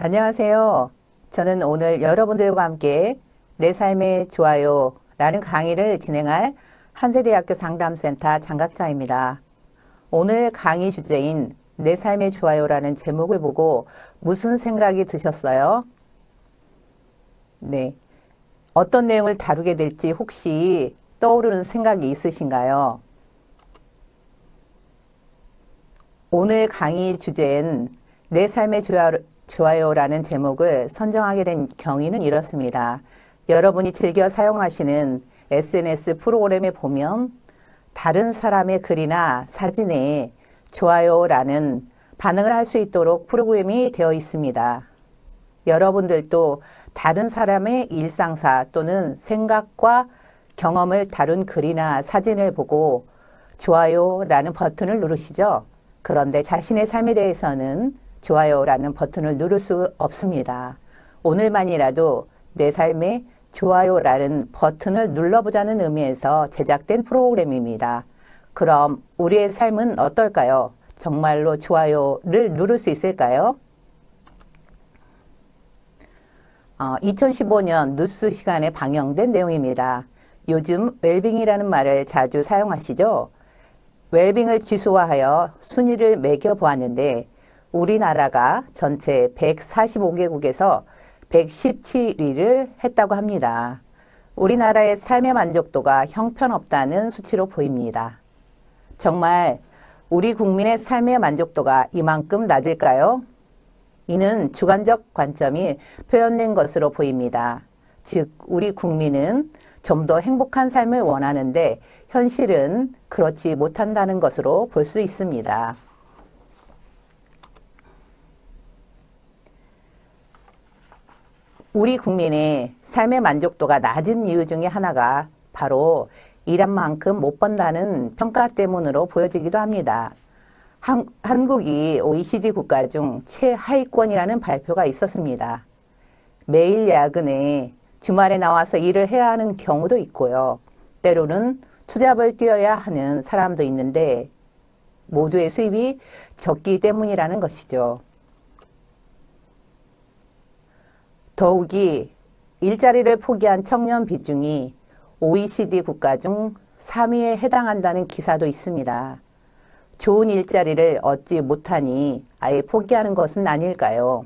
안녕하세요. 저는 오늘 여러분들과 함께 내 삶의 좋아요 라는 강의를 진행할 한세대학교 상담센터 장각자입니다. 오늘 강의 주제인 내 삶의 좋아요라는 제목을 보고 무슨 생각이 드셨어요? 네. 어떤 내용을 다루게 될지 혹시 떠오르는 생각이 있으신가요? 오늘 강의 주제인 내 삶의 좋아요라는 제목을 선정하게 된 경위는 이렇습니다. 여러분이 즐겨 사용하시는 SNS 프로그램에 보면 다른 사람의 글이나 사진에 좋아요라는 반응을 할 수 있도록 프로그램이 되어 있습니다. 여러분들도 다른 사람의 일상사 또는 생각과 경험을 다룬 글이나 사진을 보고 좋아요라는 버튼을 누르시죠. 그런데 자신의 삶에 대해서는 좋아요라는 버튼을 누를 수 없습니다. 오늘만이라도 내 삶에 좋아요라는 버튼을 눌러보자는 의미에서 제작된 프로그램입니다. 그럼 우리의 삶은 어떨까요? 정말로 좋아요를 누를 수 있을까요? 2015년 뉴스 시간에 방영된 내용입니다. 요즘 웰빙이라는 말을 자주 사용하시죠? 웰빙을 지수화하여 순위를 매겨보았는데 우리나라가 전체 145개국에서 117위를 했다고 합니다. 우리나라의 삶의 만족도가 형편없다는 수치로 보입니다. 정말 우리 국민의 삶의 만족도가 이만큼 낮을까요? 이는 주관적 관점이 표현된 것으로 보입니다. 즉, 우리 국민은 좀 더 행복한 삶을 원하는데 현실은 그렇지 못한다는 것으로 볼 수 있습니다. 우리 국민의 삶의 만족도가 낮은 이유 중에 하나가 바로 일한 만큼 못 번다는 평가 때문으로 보여지기도 합니다. 한국이 OECD 국가 중 최하위권이라는 발표가 있었습니다. 매일 야근에 주말에 나와서 일을 해야 하는 경우도 있고요. 때로는 투잡을 뛰어야 하는 사람도 있는데 모두의 수입이 적기 때문이라는 것이죠. 더욱이 일자리를 포기한 청년 비중이 OECD 국가 중 3위에 해당한다는 기사도 있습니다. 좋은 일자리를 얻지 못하니 아예 포기하는 것은 아닐까요?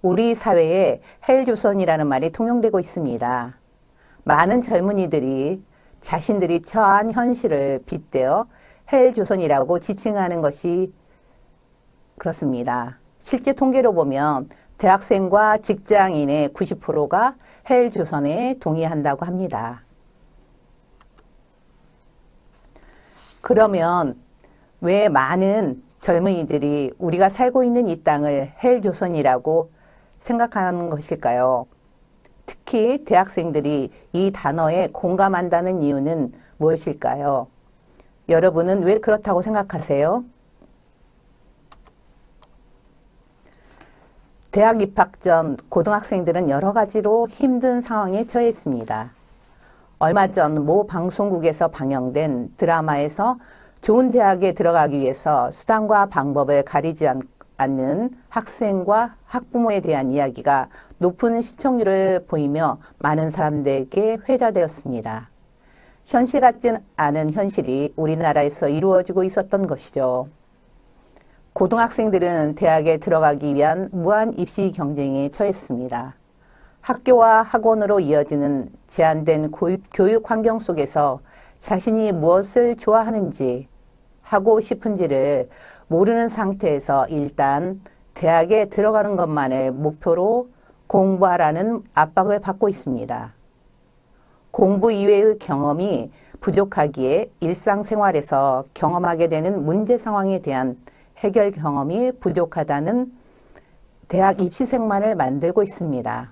우리 사회에 헬조선이라는 말이 통용되고 있습니다. 많은 젊은이들이 자신들이 처한 현실을 빗대어 헬조선이라고 지칭하는 것이 그렇습니다. 실제 통계로 보면 대학생과 직장인의 90%가 헬조선에 동의한다고 합니다. 그러면 왜 많은 젊은이들이 우리가 살고 있는 이 땅을 헬조선이라고 생각하는 것일까요? 특히 대학생들이 이 단어에 공감한다는 이유는 무엇일까요? 여러분은 왜 그렇다고 생각하세요? 대학 입학 전 고등학생들은 여러 가지로 힘든 상황에 처해 있습니다. 얼마 전 모 방송국에서 방영된 드라마에서 좋은 대학에 들어가기 위해서 수단과 방법을 가리지 않는 학생과 학부모에 대한 이야기가 높은 시청률을 보이며 많은 사람들에게 회자되었습니다. 현실 같지 않은 현실이 우리나라에서 이루어지고 있었던 것이죠. 고등학생들은 대학에 들어가기 위한 무한 입시 경쟁에 처했습니다. 학교와 학원으로 이어지는 제한된 교육 환경 속에서 자신이 무엇을 좋아하는지 하고 싶은지를 모르는 상태에서 일단 대학에 들어가는 것만을 목표로 공부하라는 압박을 받고 있습니다. 공부 이외의 경험이 부족하기에 일상생활에서 경험하게 되는 문제 상황에 대한 해결 경험이 부족하다는 대학 입시생만을 만들고 있습니다.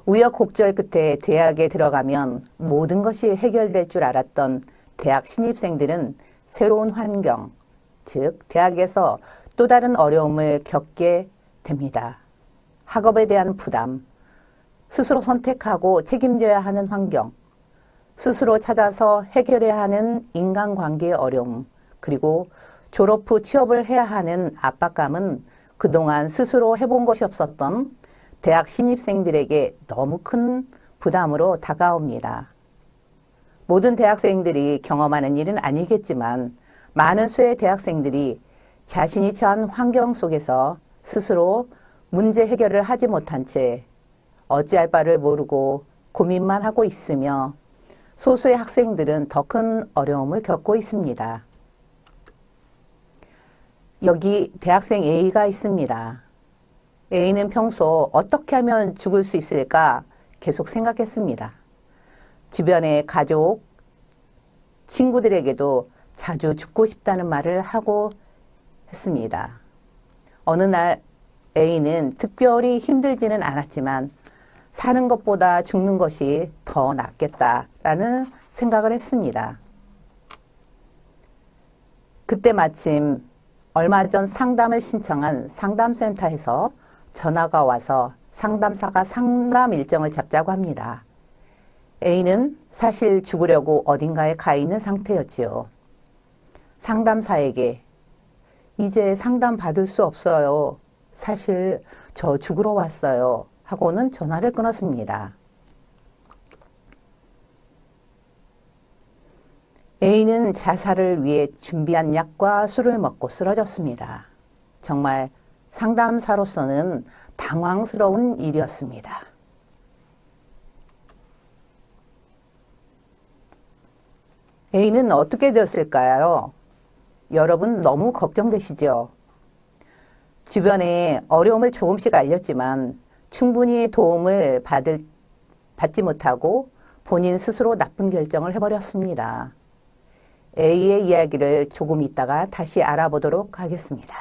우여곡절 끝에 대학에 들어가면 모든 것이 해결될 줄 알았던 대학 신입생들은 새로운 환경, 즉 대학에서 또 다른 어려움을 겪게 됩니다. 학업에 대한 부담, 스스로 선택하고 책임져야 하는 환경, 스스로 찾아서 해결해야 하는 인간관계의 어려움, 그리고 졸업 후 취업을 해야 하는 압박감은 그동안 스스로 해본 것이 없었던 대학 신입생들에게 너무 큰 부담으로 다가옵니다. 모든 대학생들이 경험하는 일은 아니겠지만 많은 수의 대학생들이 자신이 처한 환경 속에서 스스로 문제 해결을 하지 못한 채 어찌할 바를 모르고 고민만 하고 있으며 소수의 학생들은 더 큰 어려움을 겪고 있습니다. 여기 대학생 A가 있습니다. A는 평소 어떻게 하면 죽을 수 있을까 계속 생각했습니다. 주변의 가족, 친구들에게도 자주 죽고 싶다는 말을 하고 했습니다. 어느 날 A는 특별히 힘들지는 않았지만 사는 것보다 죽는 것이 더 낫겠다라는 생각을 했습니다. 그때 마침 얼마 전 상담을 신청한 상담센터에서 전화가 와서 상담사가 상담 일정을 잡자고 합니다. A는 사실 죽으려고 어딘가에 가 있는 상태였지요. 상담사에게 이제 상담 받을 수 없어요. 사실 저 죽으러 왔어요. 하고는 전화를 끊었습니다. A는 자살을 위해 준비한 약과 술을 먹고 쓰러졌습니다. 정말 상담사로서는 당황스러운 일이었습니다. A는 어떻게 되었을까요? 여러분 너무 걱정되시죠? 주변에 어려움을 조금씩 알렸지만 충분히 도움을 받지 못하고 본인 스스로 나쁜 결정을 해버렸습니다. A의 이야기를 조금 있다가 다시 알아보도록 하겠습니다.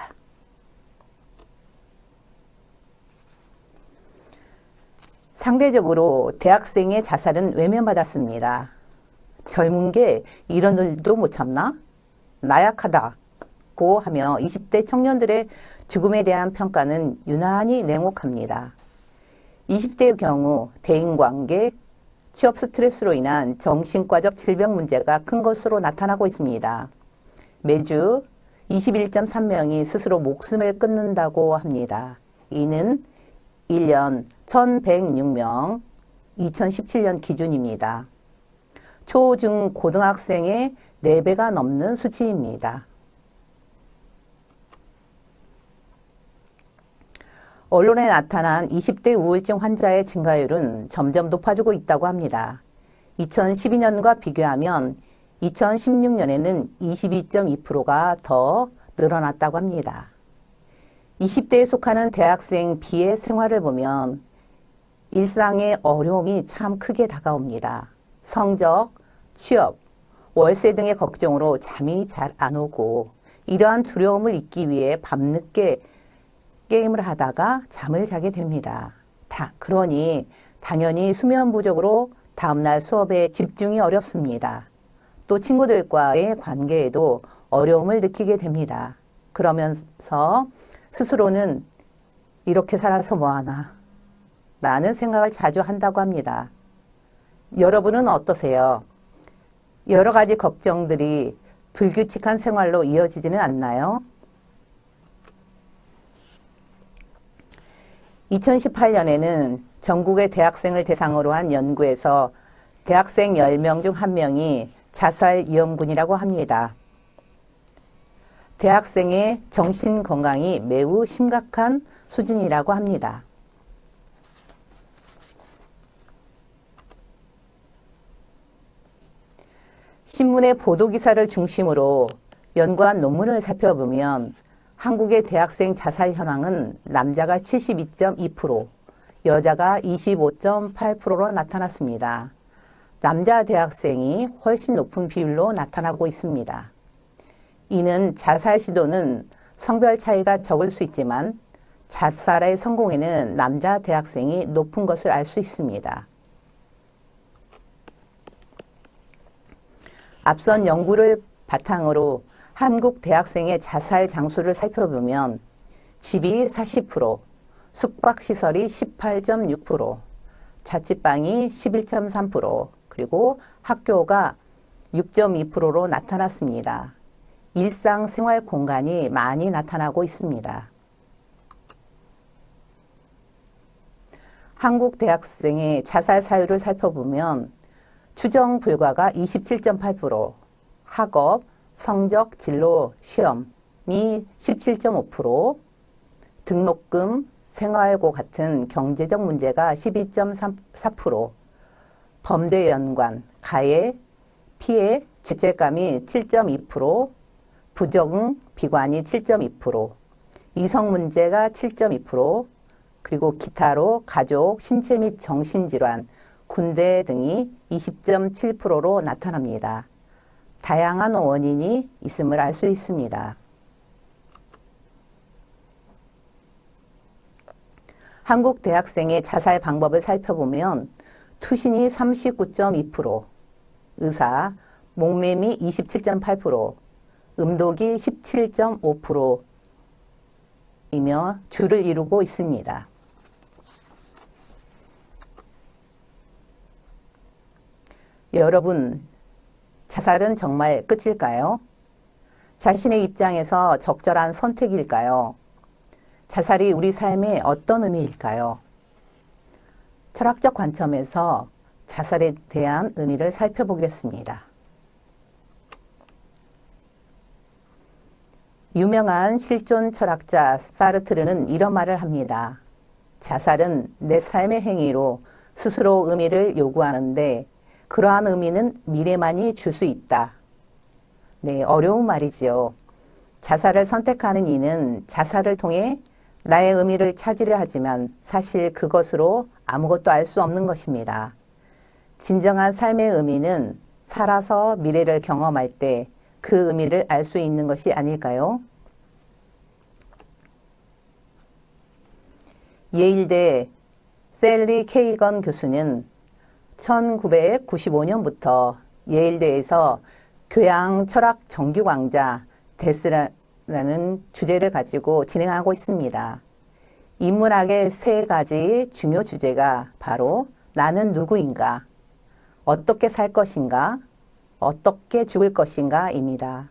상대적으로 대학생의 자살은 외면받았습니다. 젊은 게 이런 일도 못 참나? 나약하다고 하며 20대 청년들의 죽음에 대한 평가는 유난히 냉혹합니다. 20대의 경우 대인관계, 취업 스트레스로 인한 정신과적 질병 문제가 큰 것으로 나타나고 있습니다. 매주 21.3명이 스스로 목숨을 끊는다고 합니다. 이는 1년 1,106명, 2017년 기준입니다. 초, 중, 고등학생의 4배가 넘는 수치입니다. 언론에 나타난 20대 우울증 환자의 증가율은 점점 높아지고 있다고 합니다. 2012년과 비교하면 2016년에는 22.2%가 더 늘어났다고 합니다. 20대에 속하는 대학생 B의 생활을 보면 일상의 어려움이 참 크게 다가옵니다. 성적, 취업, 월세 등의 걱정으로 잠이 잘 안 오고 이러한 두려움을 잊기 위해 밤늦게 게임을 하다가 잠을 자게 됩니다. 그러니 당연히 수면 부족으로 다음날 수업에 집중이 어렵습니다. 또 친구들과의 관계에도 어려움을 느끼게 됩니다. 그러면서 스스로는 이렇게 살아서 뭐하나 라는 생각을 자주 한다고 합니다. 여러분은 어떠세요? 여러 가지 걱정들이 불규칙한 생활로 이어지지는 않나요? 2018년에는 전국의 대학생을 대상으로 한 연구에서 대학생 10명 중 1명이 자살 위험군이라고 합니다. 대학생의 정신건강이 매우 심각한 수준이라고 합니다. 신문의 보도기사를 중심으로 연구한 논문을 살펴보면 한국의 대학생 자살 현황은 남자가 72.2%, 여자가 25.8%로 나타났습니다. 남자 대학생이 훨씬 높은 비율로 나타나고 있습니다. 이는 자살 시도는 성별 차이가 적을 수 있지만 자살의 성공에는 남자 대학생이 높은 것을 알 수 있습니다. 앞선 연구를 바탕으로 한국 대학생의 자살 장소를 살펴보면 집이 40%, 숙박시설이 18.6%, 자취방이 11.3%, 그리고 학교가 6.2%로 나타났습니다. 일상생활 공간이 많이 나타나고 있습니다. 한국 대학생의 자살 사유를 살펴보면 추정 불과가 27.8%, 학업, 성적, 진로, 시험이 17.5%, 등록금, 생활고 같은 경제적 문제가 12.4%, 범죄 연관, 가해, 피해, 죄책감이 7.2%, 부적응, 비관이 7.2%, 이성 문제가 7.2%, 그리고 기타로 가족, 신체 및 정신질환, 군대 등이 20.7%로 나타납니다. 다양한 원인이 있음을 알 수 있습니다. 한국 대학생의 자살 방법을 살펴보면 투신이 39.2%, 의사, 목매미 27.8%, 음독이 17.5%이며 주를 이루고 있습니다. 여러분, 자살은 정말 끝일까요? 자신의 입장에서 적절한 선택일까요? 자살이 우리 삶에 어떤 의미일까요? 철학적 관점에서 자살에 대한 의미를 살펴보겠습니다. 유명한 실존 철학자 사르트르는 이런 말을 합니다. 자살은 내 삶의 행위로 스스로 의미를 요구하는데 그러한 의미는 미래만이 줄 수 있다. 네, 어려운 말이지요. 자살을 선택하는 이는 자살을 통해 나의 의미를 찾으려 하지만 사실 그것으로 아무것도 알 수 없는 것입니다. 진정한 삶의 의미는 살아서 미래를 경험할 때 그 의미를 알 수 있는 것이 아닐까요? 예일대 셀리 케이건 교수는 1995년부터 예일대에서 교양 철학 정규 강좌 데스라는 주제를 가지고 진행하고 있습니다. 인문학의 세 가지 중요 주제가 바로 나는 누구인가, 어떻게 살 것인가, 어떻게 죽을 것인가입니다.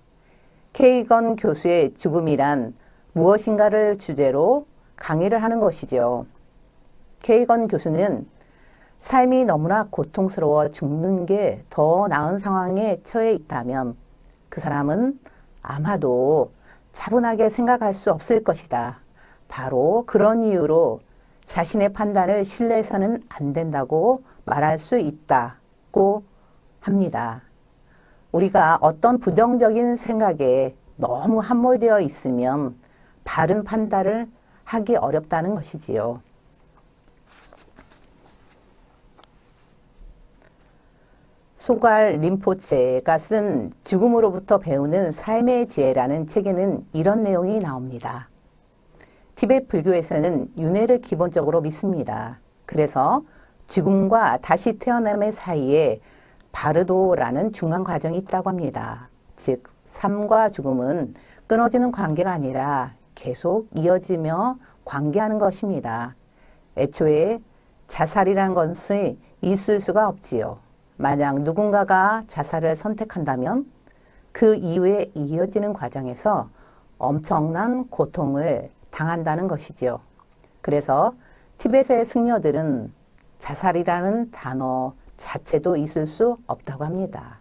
케이건 교수의 죽음이란 무엇인가를 주제로 강의를 하는 것이죠. 케이건 교수는 삶이 너무나 고통스러워 죽는 게 더 나은 상황에 처해 있다면 그 사람은 아마도 차분하게 생각할 수 없을 것이다. 바로 그런 이유로 자신의 판단을 신뢰해서는 안 된다고 말할 수 있다고 합니다. 우리가 어떤 부정적인 생각에 너무 함몰되어 있으면 바른 판단을 하기 어렵다는 것이지요. 소갈 림포체가 쓴 죽음으로부터 배우는 삶의 지혜라는 책에는 이런 내용이 나옵니다. 티베트 불교에서는 윤회를 기본적으로 믿습니다. 그래서 죽음과 다시 태어남의 사이에 바르도라는 중간 과정이 있다고 합니다. 즉, 삶과 죽음은 끊어지는 관계가 아니라 계속 이어지며 관계하는 것입니다. 애초에 자살이라는 것이 있을 수가 없지요. 만약 누군가가 자살을 선택한다면 그 이후에 이어지는 과정에서 엄청난 고통을 당한다는 것이지요. 그래서 티베트의 승려들은 자살이라는 단어 자체도 있을 수 없다고 합니다.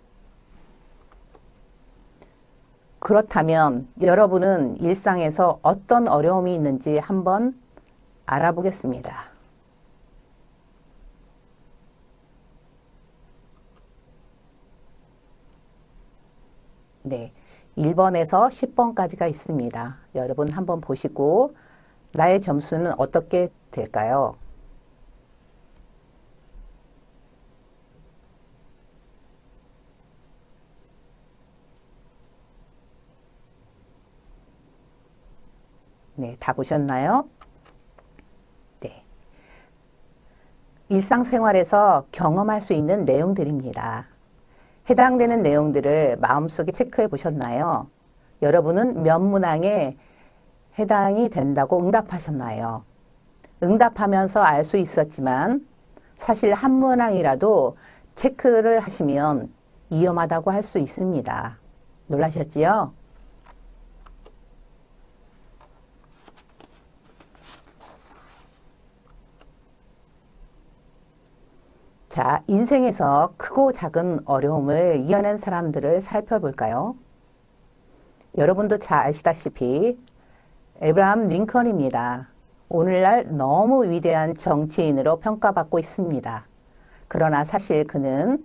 그렇다면 여러분은 일상에서 어떤 어려움이 있는지 한번 알아보겠습니다. 네, 1번에서 10번까지가 있습니다. 여러분 한번 보시고 나의 점수는 어떻게 될까요? 네, 다 보셨나요? 네. 일상생활에서 경험할 수 있는 내용들입니다. 해당되는 내용들을 마음속에 체크해 보셨나요? 여러분은 몇 문항에 해당이 된다고 응답하셨나요? 응답하면서 알 수 있었지만 사실 한 문항이라도 체크를 하시면 위험하다고 할 수 있습니다. 놀라셨지요? 자, 인생에서 크고 작은 어려움을 이겨낸 사람들을 살펴볼까요? 여러분도 잘 아시다시피 에브라함 링컨입니다. 오늘날 너무 위대한 정치인으로 평가받고 있습니다. 그러나 사실 그는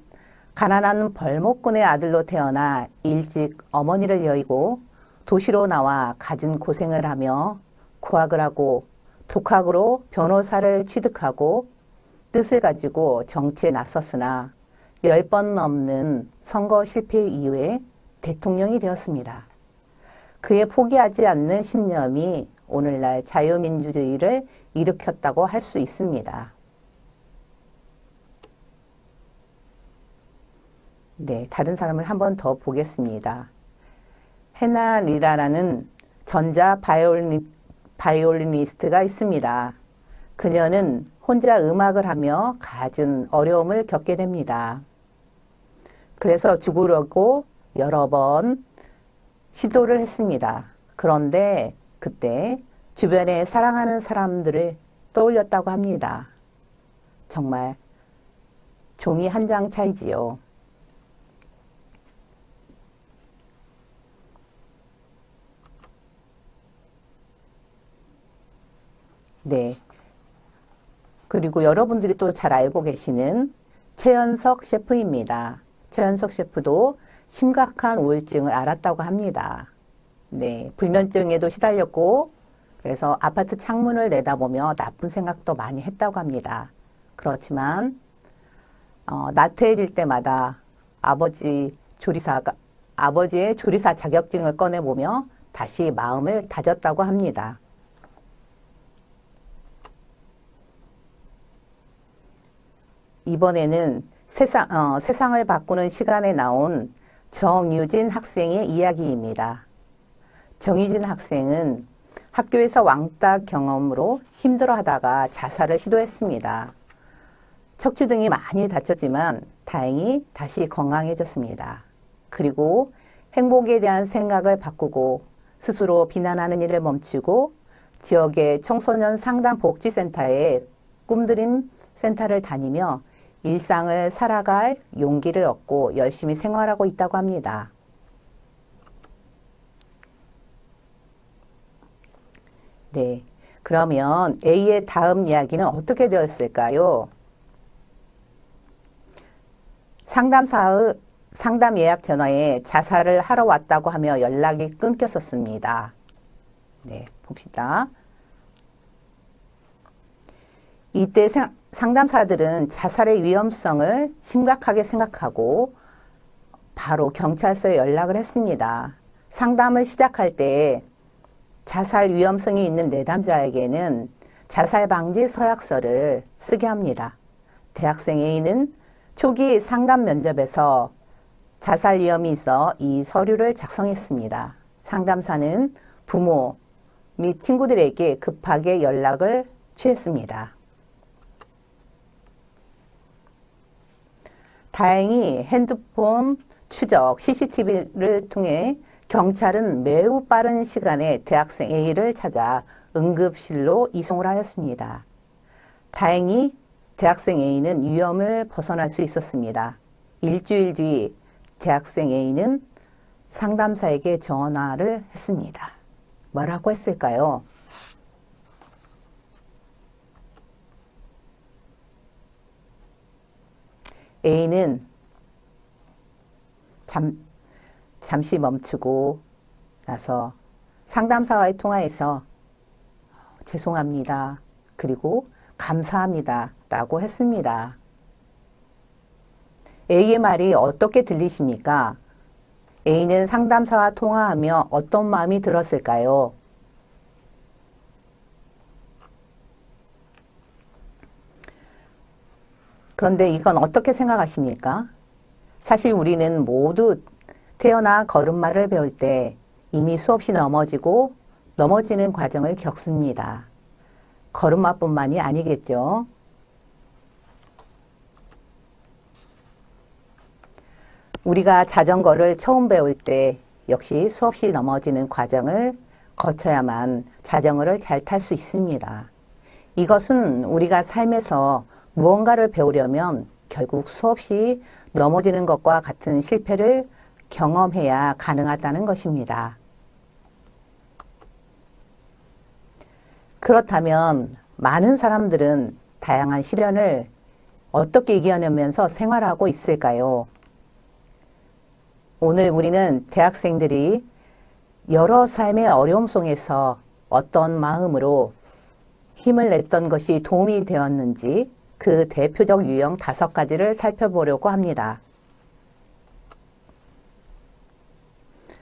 가난한 벌목꾼의 아들로 태어나 일찍 어머니를 여의고 도시로 나와 갖은 고생을 하며 고학을 하고 독학으로 변호사를 취득하고 뜻을 가지고 정치에 나섰으나 10번 넘는 선거 실패 이후에 대통령이 되었습니다. 그의 포기하지 않는 신념이 오늘날 자유민주주의를 일으켰다고 할 수 있습니다. 네, 다른 사람을 한 번 더 보겠습니다. 헤나 리라라는 전자 바이올리니스트가 있습니다. 그녀는 혼자 음악을 하며 갖은 어려움을 겪게 됩니다. 그래서 죽으려고 여러 번 시도를 했습니다. 그런데 그때 주변에 사랑하는 사람들을 떠올렸다고 합니다. 정말 종이 한 장 차이지요. 네. 그리고 여러분들이 또 잘 알고 계시는 최연석 셰프입니다. 최연석 셰프도 심각한 우울증을 앓았다고 합니다. 네, 불면증에도 시달렸고 그래서 아파트 창문을 내다보며 나쁜 생각도 많이 했다고 합니다. 그렇지만 나태해질 때마다 아버지의 조리사 자격증을 꺼내보며 다시 마음을 다졌다고 합니다. 이번에는 세상을 바꾸는 시간에 나온 정유진 학생의 이야기입니다. 정유진 학생은 학교에서 왕따 경험으로 힘들어하다가 자살을 시도했습니다. 척추 등이 많이 다쳤지만 다행히 다시 건강해졌습니다. 그리고 행복에 대한 생각을 바꾸고 스스로 비난하는 일을 멈추고 지역의 청소년 상담 복지센터에 꿈드림 센터를 다니며 일상을 살아갈 용기를 얻고 열심히 생활하고 있다고 합니다. 네, 그러면 A의 다음 이야기는 어떻게 되었을까요? 상담사의 상담 예약 전화에 자살을 하러 왔다고 하며 연락이 끊겼었습니다. 네, 봅시다. 이때 상담사들은 자살의 위험성을 심각하게 생각하고 바로 경찰서에 연락을 했습니다. 상담을 시작할 때 자살 위험성이 있는 내담자에게는 자살 방지 서약서를 쓰게 합니다. 대학생 A는 초기 상담 면접에서 자살 위험이 있어 이 서류를 작성했습니다. 상담사는 부모 및 친구들에게 급하게 연락을 취했습니다. 다행히 핸드폰 추적 CCTV를 통해 경찰은 매우 빠른 시간에 대학생 A를 찾아 응급실로 이송을 하였습니다. 다행히 대학생 A는 위험을 벗어날 수 있었습니다. 일주일 뒤 대학생 A는 상담사에게 전화를 했습니다. 뭐라고 했을까요? A는 잠시 멈추고 나서 상담사와의 통화에서 죄송합니다. 그리고 감사합니다. 라고 했습니다. A의 말이 어떻게 들리십니까? A는 상담사와 통화하며 어떤 마음이 들었을까요? 그런데 이건 어떻게 생각하십니까? 사실 우리는 모두 태어나 걸음마를 배울 때 이미 수없이 넘어지고 넘어지는 과정을 겪습니다. 걸음마뿐만이 아니겠죠. 우리가 자전거를 처음 배울 때 역시 수없이 넘어지는 과정을 거쳐야만 자전거를 잘 탈 수 있습니다. 이것은 우리가 삶에서 무언가를 배우려면 결국 수없이 넘어지는 것과 같은 실패를 경험해야 가능하다는 것입니다. 그렇다면 많은 사람들은 다양한 시련을 어떻게 이겨내면서 생활하고 있을까요? 오늘 우리는 대학생들이 여러 삶의 어려움 속에서 어떤 마음으로 힘을 냈던 것이 도움이 되었는지 그 대표적 유형 5가지를 살펴보려고 합니다.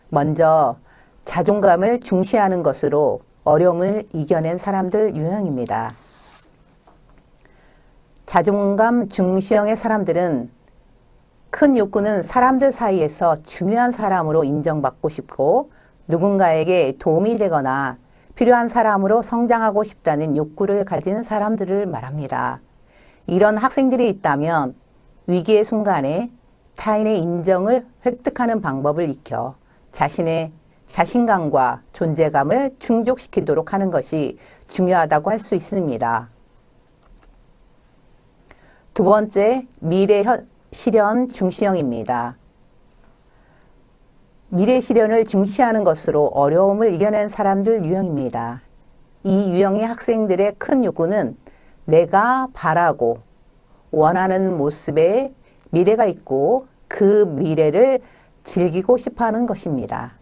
먼저 자존감을 중시하는 것으로 어려움을 이겨낸 사람들 유형입니다. 자존감 중시형의 사람들은 큰 욕구는 사람들 사이에서 중요한 사람으로 인정받고 싶고 누군가에게 도움이 되거나 필요한 사람으로 성장하고 싶다는 욕구를 가진 사람들을 말합니다. 이런 학생들이 있다면 위기의 순간에 타인의 인정을 획득하는 방법을 익혀 자신의 자신감과 존재감을 충족시키도록 하는 것이 중요하다고 할 수 있습니다. 두 번째, 미래 실현 중시형입니다. 미래 실현을 중시하는 것으로 어려움을 이겨낸 사람들 유형입니다. 이 유형의 학생들의 큰 욕구는 내가 바라고 원하는 모습의 미래가 있고 그 미래를 즐기고 싶어하는 것입니다.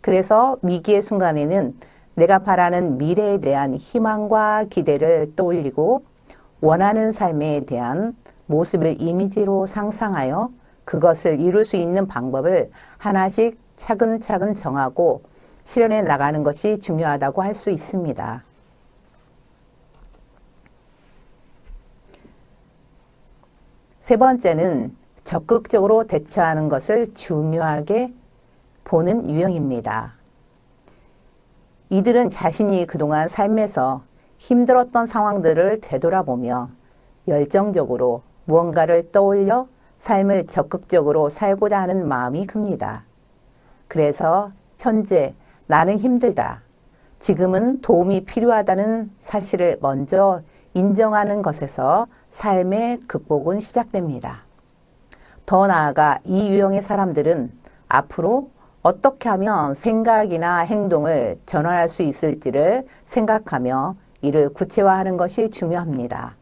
그래서 위기의 순간에는 내가 바라는 미래에 대한 희망과 기대를 떠올리고 원하는 삶에 대한 모습을 이미지로 상상하여 그것을 이룰 수 있는 방법을 하나씩 차근차근 정하고 실현해 나가는 것이 중요하다고 할 수 있습니다. 세 번째는 적극적으로 대처하는 것을 중요하게 보는 유형입니다. 이들은 자신이 그동안 삶에서 힘들었던 상황들을 되돌아보며 열정적으로 무언가를 떠올려 삶을 적극적으로 살고자 하는 마음이 큽니다. 그래서 현재 나는 힘들다. 지금은 도움이 필요하다는 사실을 먼저 인정하는 것에서 삶의 극복은 시작됩니다. 더 나아가 이 유형의 사람들은 앞으로 어떻게 하면 생각이나 행동을 전환할 수 있을지를 생각하며 이를 구체화하는 것이 중요합니다.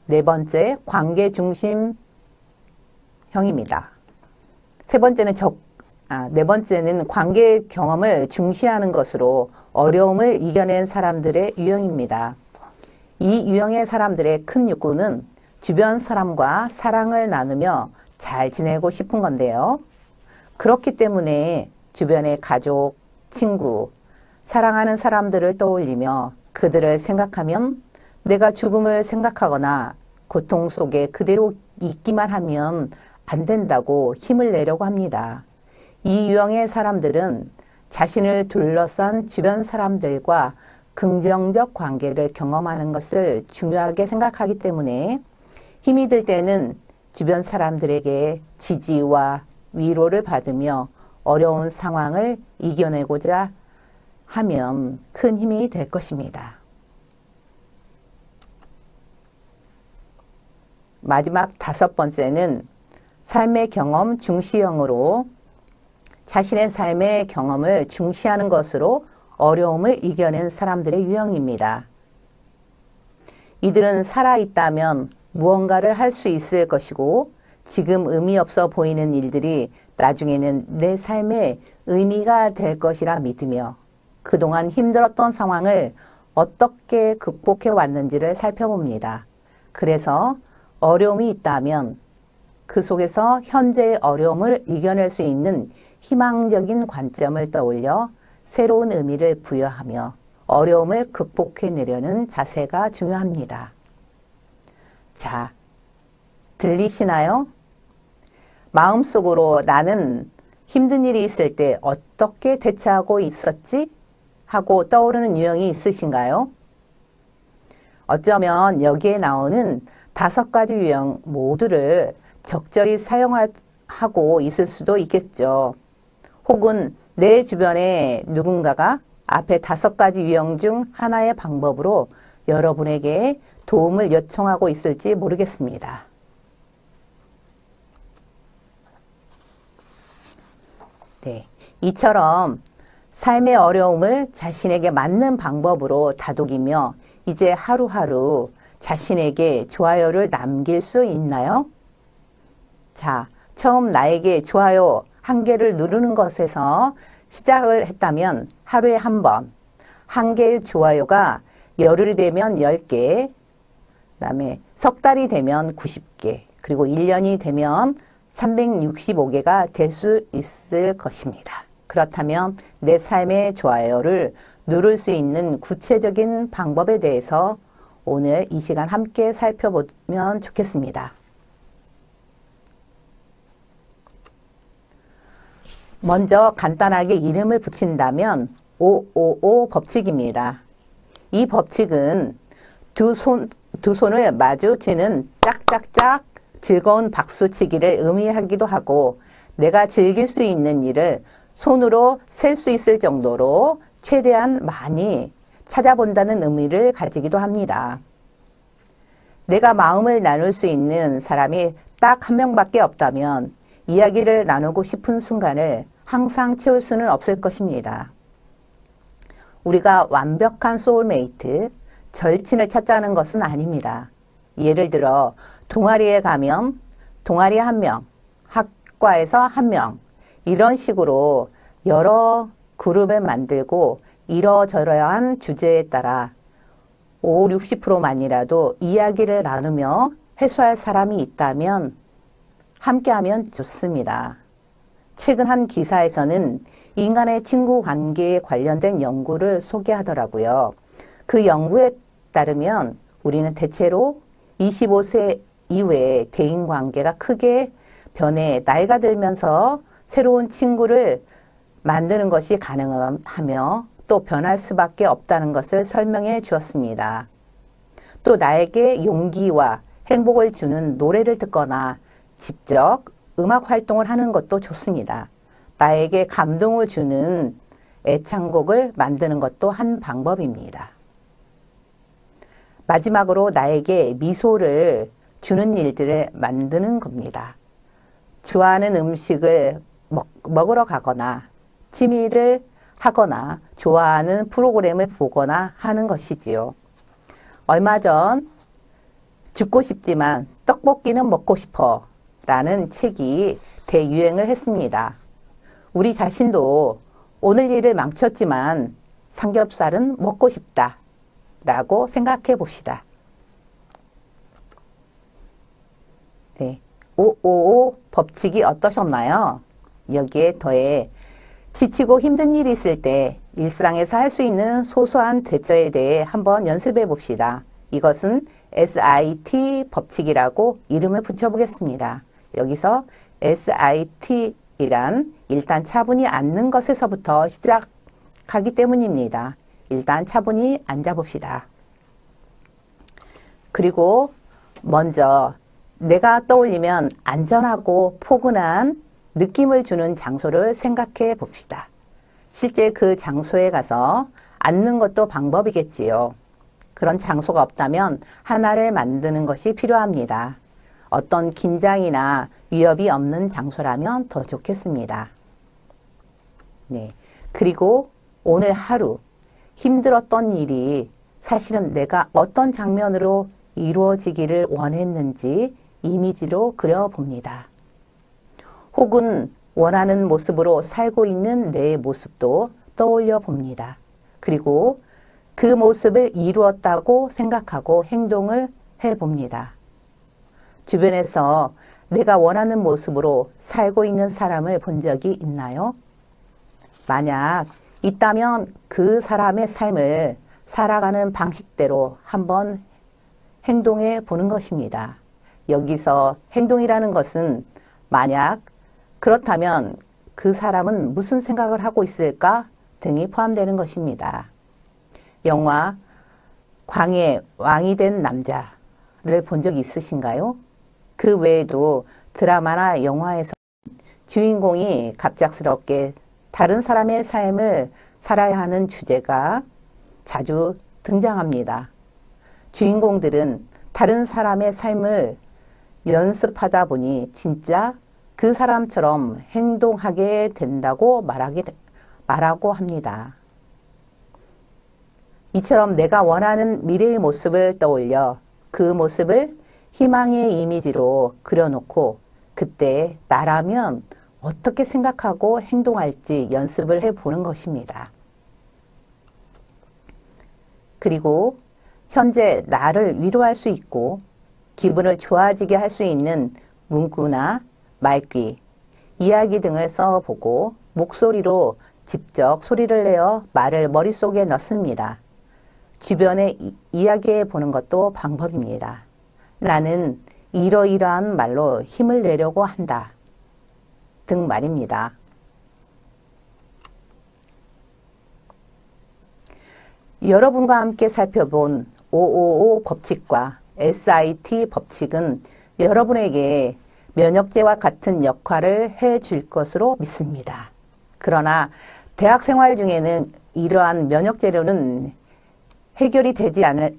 네 번째, 관계 중심형입니다. 네 번째는 관계 경험을 중시하는 것으로 어려움을 이겨낸 사람들의 유형입니다. 이 유형의 사람들의 큰 욕구는 주변 사람과 사랑을 나누며 잘 지내고 싶은 건데요. 그렇기 때문에 주변의 가족, 친구, 사랑하는 사람들을 떠올리며 그들을 생각하면 내가 죽음을 생각하거나 고통 속에 그대로 있기만 하면 안 된다고 힘을 내려고 합니다. 이 유형의 사람들은 자신을 둘러싼 주변 사람들과 긍정적 관계를 경험하는 것을 중요하게 생각하기 때문에 힘이 들 때는 주변 사람들에게 지지와 위로를 받으며 어려운 상황을 이겨내고자 하면 큰 힘이 될 것입니다. 마지막 5번째는 삶의 경험 중시형으로 자신의 삶의 경험을 중시하는 것으로 어려움을 이겨낸 사람들의 유형입니다. 이들은 살아있다면 무언가를 할 수 있을 것이고 지금 의미 없어 보이는 일들이 나중에는 내 삶에 의미가 될 것이라 믿으며 그동안 힘들었던 상황을 어떻게 극복해 왔는지를 살펴봅니다. 그래서 어려움이 있다면 그 속에서 현재의 어려움을 이겨낼 수 있는 희망적인 관점을 떠올려 새로운 의미를 부여하며 어려움을 극복해내려는 자세가 중요합니다. 자, 들리시나요? 마음속으로 나는 힘든 일이 있을 때 어떻게 대처하고 있었지? 하고 떠오르는 유형이 있으신가요? 어쩌면 여기에 나오는 5가지 유형 모두를 적절히 사용하고 있을 수도 있겠죠. 혹은 내 주변에 누군가가 앞에 5가지 유형 중 하나의 방법으로 여러분에게 도움을 요청하고 있을지 모르겠습니다. 네, 이처럼 삶의 어려움을 자신에게 맞는 방법으로 다독이며 이제 하루하루 자신에게 좋아요를 남길 수 있나요? 자, 처음 나에게 좋아요 1개를 누르는 것에서 시작을 했다면 하루에 한 번, 1개의 좋아요가 열흘이 되면 10개, 그다음에 석 달이 되면 90개, 그리고 1년이 되면 365개가 될 수 있을 것입니다. 그렇다면 내 삶의 좋아요를 누를 수 있는 구체적인 방법에 대해서 오늘 이 시간 함께 살펴보면 좋겠습니다. 먼저 간단하게 이름을 붙인다면 555 법칙입니다. 이 법칙은 두 손을 마주치는 짝짝짝 즐거운 박수치기를 의미하기도 하고 내가 즐길 수 있는 일을 손으로 셀 수 있을 정도로 최대한 많이 찾아본다는 의미를 가지기도 합니다. 내가 마음을 나눌 수 있는 사람이 딱 1명밖에 없다면 이야기를 나누고 싶은 순간을 항상 채울 수는 없을 것입니다. 우리가 완벽한 소울메이트, 절친을 찾자는 것은 아닙니다. 예를 들어 동아리에 가면 동아리 1명, 학과에서 1명, 이런 식으로 여러 그룹을 만들고 이러저러한 주제에 따라 5, 60%만이라도 이야기를 나누며 해소할 사람이 있다면 함께하면 좋습니다. 최근 한 기사에서는 인간의 친구 관계에 관련된 연구를 소개하더라고요. 그 연구에 따르면 우리는 대체로 25세 이후에 대인관계가 크게 변해 나이가 들면서 새로운 친구를 만드는 것이 가능하며 또 변할 수밖에 없다는 것을 설명해 주었습니다. 또 나에게 용기와 행복을 주는 노래를 듣거나 직접 음악 활동을 하는 것도 좋습니다. 나에게 감동을 주는 애창곡을 만드는 것도 한 방법입니다. 마지막으로 나에게 미소를 주는 일들을 만드는 겁니다. 좋아하는 음식을 먹으러 가거나 취미를 하거나 좋아하는 프로그램을 보거나 하는 것이지요. 얼마 전 죽고 싶지만 떡볶이는 먹고 싶어 라는 책이 대유행을 했습니다. 우리 자신도 오늘 일을 망쳤지만 삼겹살은 먹고 싶다 라고 생각해 봅시다. 네, 555 법칙이 어떠셨나요? 여기에 더해 지치고 힘든 일이 있을 때 일상에서 할 수 있는 소소한 대처에 대해 한번 연습해 봅시다. 이것은 SIT 법칙이라고 이름을 붙여보겠습니다. 여기서 SIT이란 일단 차분히 앉는 것에서부터 시작하기 때문입니다. 일단 차분히 앉아봅시다. 그리고 먼저 내가 떠올리면 안전하고 포근한 느낌을 주는 장소를 생각해 봅시다. 실제 그 장소에 가서 앉는 것도 방법이겠지요. 그런 장소가 없다면 하나를 만드는 것이 필요합니다. 어떤 긴장이나 위협이 없는 장소라면 더 좋겠습니다. 네. 그리고 오늘 하루 힘들었던 일이 사실은 내가 어떤 장면으로 이루어지기를 원했는지 이미지로 그려봅니다. 혹은 원하는 모습으로 살고 있는 내 모습도 떠올려 봅니다. 그리고 그 모습을 이루었다고 생각하고 행동을 해봅니다. 주변에서 내가 원하는 모습으로 살고 있는 사람을 본 적이 있나요? 만약 있다면 그 사람의 삶을 살아가는 방식대로 한번 행동해 보는 것입니다. 여기서 행동이라는 것은 만약 그렇다면 그 사람은 무슨 생각을 하고 있을까 등이 포함되는 것입니다. 영화 광해 왕이 된 남자 본 적 있으신가요? 그 외에도 드라마나 영화에서 주인공이 갑작스럽게 다른 사람의 삶을 살아야 하는 주제가 자주 등장합니다. 주인공들은 다른 사람의 삶을 연습하다 보니 진짜 그 사람처럼 행동하게 된다고 말하고 합니다. 이처럼 내가 원하는 미래의 모습을 떠올려 그 모습을 희망의 이미지로 그려놓고 그때 나라면 어떻게 생각하고 행동할지 연습을 해보는 것입니다. 그리고 현재 나를 위로할 수 있고 기분을 좋아지게 할 수 있는 문구나 말귀, 이야기 등을 써보고 목소리로 직접 소리를 내어 말을 머릿속에 넣습니다. 주변에 이야기해 보는 것도 방법입니다. 나는 이러이러한 말로 힘을 내려고 한다. 등 말입니다. 여러분과 함께 살펴본 555 법칙과 SIT 법칙은 여러분에게 면역제와 같은 역할을 해줄 것으로 믿습니다. 그러나 대학 생활 중에는 이러한 면역제로는 해결이 되지 않을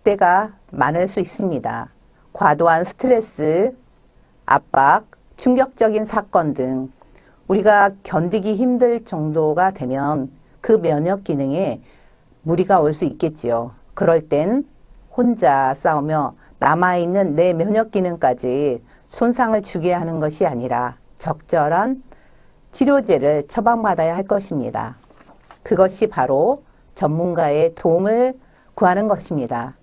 때가 많을 수 있습니다. 과도한 스트레스, 압박, 충격적인 사건 등 우리가 견디기 힘들 정도가 되면 그 면역 기능에 무리가 올 수 있겠지요. 그럴 땐 혼자 싸우며 남아있는 내 면역 기능까지 손상을 주게 하는 것이 아니라 적절한 치료제를 처방받아야 할 것입니다. 그것이 바로 전문가의 도움을 구하는 것입니다.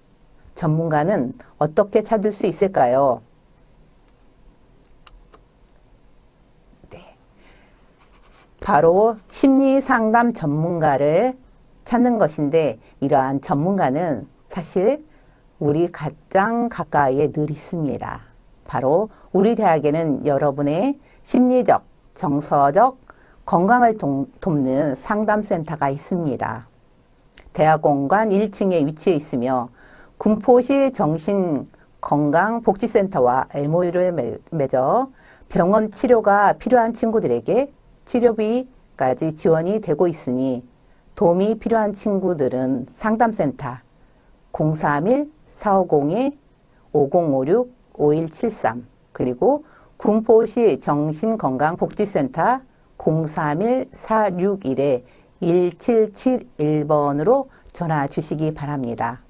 전문가는 어떻게 찾을 수 있을까요? 네. 바로 심리상담 전문가를 찾는 것인데 이러한 전문가는 사실 우리 가장 가까이에 늘 있습니다. 바로 우리 대학에는 여러분의 심리적, 정서적 건강을 돕는 상담센터가 있습니다. 대학원관 1층에 위치해 있으며 군포시 정신건강복지센터와 MOU를 맺어 병원 치료가 필요한 친구들에게 치료비까지 지원이 되고 있으니 도움이 필요한 친구들은 상담센터 031-450-5056-5173 그리고 군포시 정신건강복지센터 031-461-1771번으로 전화 주시기 바랍니다.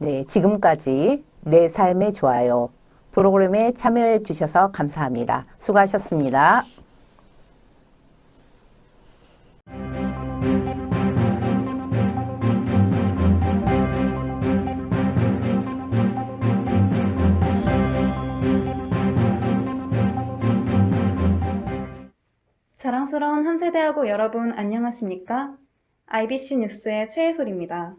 네, 지금까지 내 삶의 좋아요 프로그램에 참여해 주셔서 감사합니다. 수고하셨습니다. 자랑스러운 한세대하고 여러분 안녕하십니까? IBC 뉴스의 최혜솔입니다.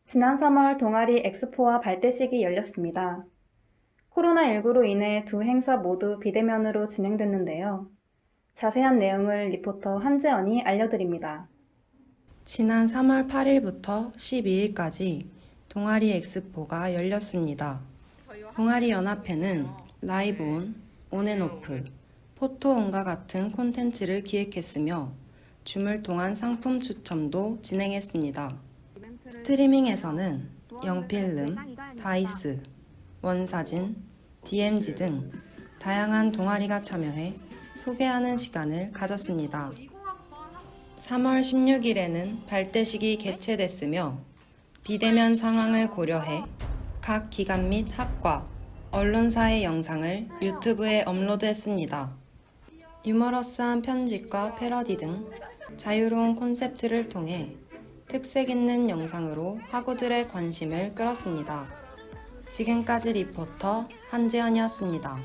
지난 3월 동아리 엑스포와 발대식이 열렸습니다. 코로나19로 인해 두 행사 모두 비대면으로 진행됐는데요. 자세한 내용을 리포터 한재원이 알려드립니다. 지난 3월 8일부터 12일까지 동아리 엑스포가 열렸습니다. 동아리 연합회는 라이브온, 온앤오프, 포토온과 같은 콘텐츠를 기획했으며 줌을 통한 상품 추첨도 진행했습니다. 스트리밍에서는 영필름, 다이스, 원사진, DMZ 등 다양한 동아리가 참여해 소개하는 시간을 가졌습니다. 3월 16일에는 발대식이 개최됐으며 비대면 상황을 고려해 각 기관 및 학과, 언론사의 영상을 유튜브에 업로드했습니다. 유머러스한 편집과 패러디 등 자유로운 콘셉트를 통해 특색 있는 영상으로 학우들의 관심을 끌었습니다. 지금까지 리포터 한재현이었습니다.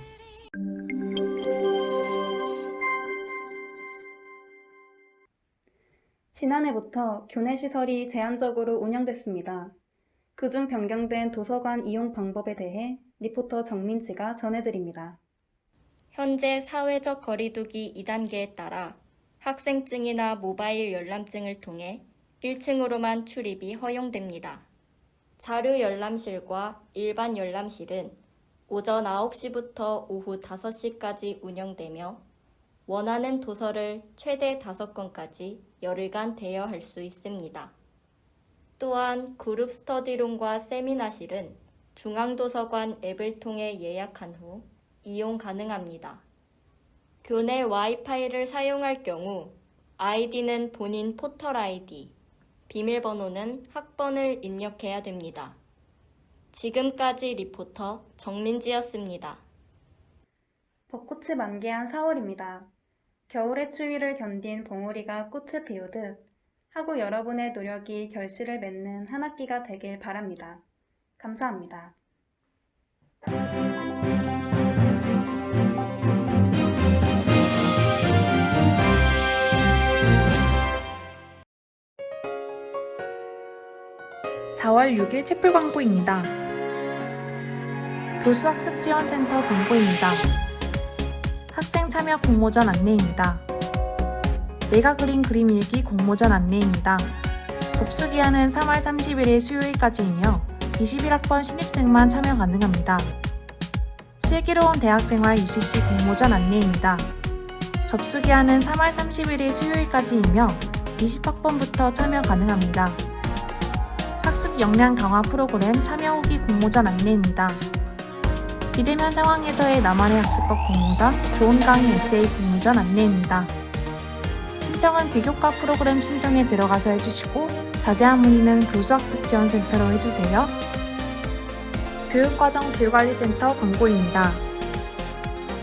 지난해부터 교내시설이 제한적으로 운영됐습니다. 그중 변경된 도서관 이용 방법에 대해 리포터 정민지가 전해드립니다. 현재 사회적 거리두기 2단계에 따라 학생증이나 모바일 열람증을 통해 1층으로만 출입이 허용됩니다. 자료 열람실과 일반 열람실은 오전 9시부터 오후 5시까지 운영되며 원하는 도서를 최대 5권까지 열흘간 대여할 수 있습니다. 또한 그룹 스터디룸과 세미나실은 중앙도서관 앱을 통해 예약한 후 이용 가능합니다. 교내 와이파이를 사용할 경우 아이디는 본인 포털 아이디, 비밀번호는 학번을 입력해야 됩니다. 지금까지 리포터 정민지였습니다. 벚꽃이 만개한 4월입니다. 겨울의 추위를 견딘 봉우리가 꽃을 피우듯 하고 여러분의 노력이 결실을 맺는 한 학기가 되길 바랍니다. 감사합니다. (4월 6일) 촛불 광고입니다. 교수학습지원센터 공고입니다. 학생 참여 공모전 안내입니다. 내가 그린 그림 일기 공모전 안내입니다. 접수 기한은 3월 30일의 수요일까지이며 21학번 신입생만 참여 가능합니다. 슬기로운 대학생활 UCC 공모전 안내입니다. 접수 기한은 3월 30일의 수요일까지이며 20학번부터 참여 가능합니다. 학습 역량 강화 프로그램 참여 후기 공모전 안내입니다. 비대면 상황에서의 나만의 학습법 공모전, 좋은 강의 에세이 공모전 안내입니다. 신청은 비교과 프로그램 신청에 들어가서 해주시고 자세한 문의는 교수학습지원센터로 해주세요. 교육과정 질관리센터 광고입니다.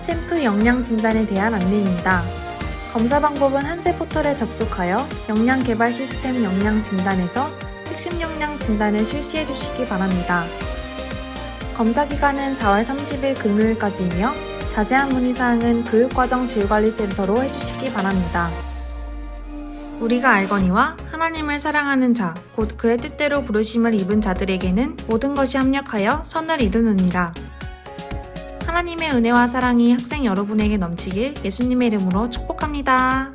챔프 역량 진단에 대한 안내입니다. 검사 방법은 한세 포털에 접속하여 역량 개발 시스템 역량 진단에서 핵심 역량 진단을 실시해 주시기 바랍니다. 검사 기간은 4월 30일 금요일까지이며 자세한 문의사항은 교육과정 질관리센터로 해주시기 바랍니다. 우리가 알거니와 하나님을 사랑하는 자, 곧 그의 뜻대로 부르심을 입은 자들에게는 모든 것이 합력하여 선을 이루느니라. 하나님의 은혜와 사랑이 학생 여러분에게 넘치길 예수님의 이름으로 축복합니다.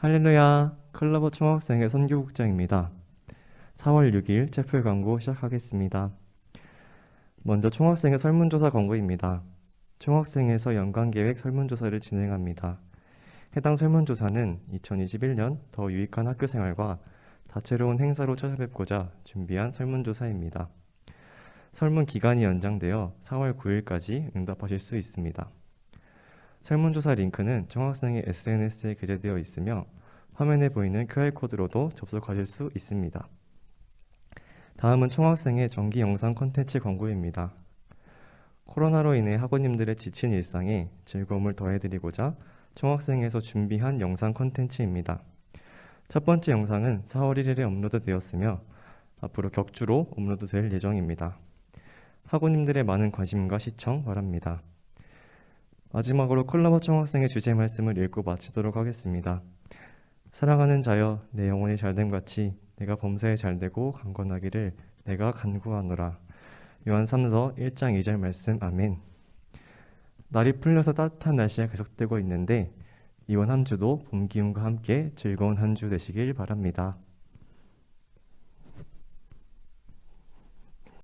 할렐루야, 클러버 총학생회 선교국장입니다. 4월 6일 채플 광고 시작하겠습니다. 먼저 총학생회 설문조사 광고입니다. 총학생회에서 연간계획 설문조사를 진행합니다. 해당 설문조사는 2021년 더 유익한 학교생활과 다채로운 행사로 찾아뵙고자 준비한 설문조사입니다. 설문 기간이 연장되어 4월 9일까지 응답하실 수 있습니다. 설문조사 링크는 총학생회 SNS에 게재되어 있으며 화면에 보이는 QR코드로도 접속하실 수 있습니다. 다음은 총학생회 정기 영상 콘텐츠 광고입니다. 코로나로 인해 학우님들의 지친 일상에 즐거움을 더해드리고자 총학생회에서 준비한 영상 콘텐츠입니다. 첫 번째 영상은 4월 1일에 업로드되었으며 앞으로 격주로 업로드될 예정입니다. 학우님들의 많은 관심과 시청 바랍니다. 마지막으로 콜라보 총학생회 주제 말씀을 읽고 마치도록 하겠습니다. 사랑하는 자여, 내 영혼이 잘됨 같이 내가 범사에 잘되고 강건하기를 내가 간구하노라. 요한 3서 1장 2절 말씀. 아멘. 날이 풀려서 따뜻한 날씨가 계속되고 있는데 이번 한 주도 봄 기운과 함께 즐거운 한 주 되시길 바랍니다.